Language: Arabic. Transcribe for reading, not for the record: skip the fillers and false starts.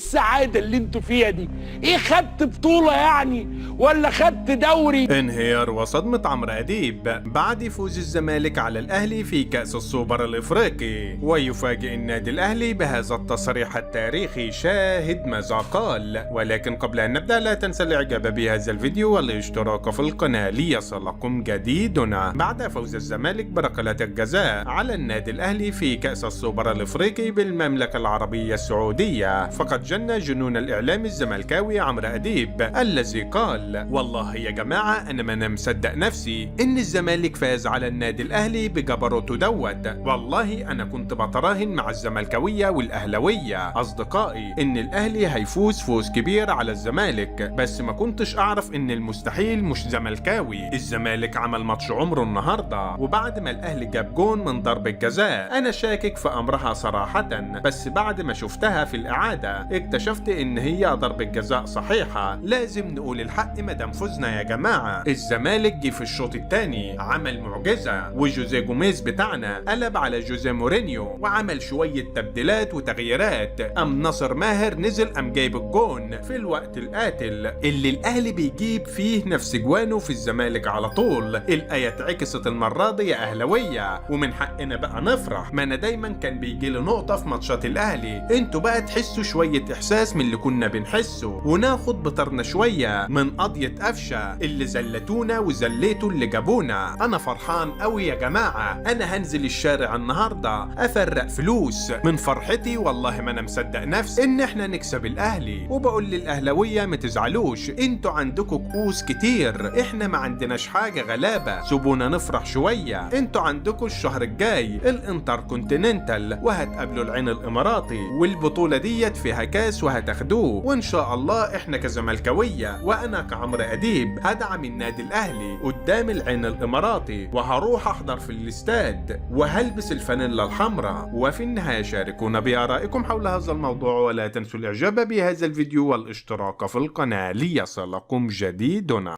السعادة اللي انتوا فيها دي؟ ايه، خدت بطولة يعني ولا خدت دوري؟ انهيار وصدمة عمرو أديب بعد فوز الزمالك على الأهلي في كأس السوبر الإفريقي، ويفاجئ النادي الأهلي بهذا التصريح التاريخي. شاهد ماذا قال. ولكن قبل أن نبدأ لا تنسى الإعجاب بهذا الفيديو والاشتراك في القناة ليصلكم جديدنا. بعد فوز الزمالك بركلات الجزاء على النادي الأهلي في كأس السوبر الإفريقي بالمملكة العربية السعودية، فقد جن جنون الإعلام الزملكاوي عمرو أديب الذي قال: والله يا جماعة أنا ما مصدق نفسي إن الزمالك فاز على النادي الأهلي بجبروته دوت. والله أنا كنت بتراهن مع الزملكاوية والأهلوية أصدقائي إن الأهلي هيفوز فوز كبير على الزمالك، بس ما كنتش أعرف إن المستحيل مش زملكاوي. الزمالك عمل ماتش عمره النهاردة، وبعد ما الأهلي جاب جون من ضربة جزاء أنا شاكك في أمرها صراحة، بس بعد ما شفتها في الإعادة اكتشفت إن هي ضربة جزاء صحيحة. لازم نقول الحق مادام فزنا يا جماعة. الزمالك جه في الشوط الثاني عمل معجزة، وجوزيه جوميز بتاعنا قلب على جوزيه مورينيو وعمل شوية تبديلات وتغييرات. أم ناصر ماهر نزل أم جايب الجون في الوقت القاتل اللي الأهلي بيجيب فيه نفس جوانه في الزمالك على طول. الآية اتعكست المرة دي يا أهلوية، ومن حقنا بقى نفرح. ما أنا دايما كان بيجي لي نقطة في ماتشات الأهلي، انتوا بقى تحسوا شوية إحساس من اللي كنا بنحسه، وناخد بطرنا شوية من قضية قفشة اللي زلتونا وزليتوا اللي جابونا. أنا فرحان قوي يا جماعة. أنا هنزل الشارع النهاردة أفرق فلوس من فرحتي. والله ما أنا مصدق نفسي إن إحنا نكسب الأهلي. وبقول للأهلوية ما تزعلوش، انتوا عندكوا كؤوس كتير، إحنا ما عندناش حاجة غلابة. سيبونا نفرح شوية. انتوا عندكوا الشهر الجاي الانتر كونتيننتال وهتقابلوا العين الإماراتي، والبطولة ديت فيها كاس وهتاخدوه. وإن شاء الله إحنا كزملكاوية وأنا كعمرو أديب هدعم النادي الأهلي قدام العين الإماراتي، وهروح أحضر في الاستاد وهلبس الفانيلا الحمراء. وفي النهاية شاركونا بآرائكم حول هذا الموضوع، ولا تنسوا الإعجاب بهذا الفيديو والاشتراك في القناة ليصلكم جديدنا.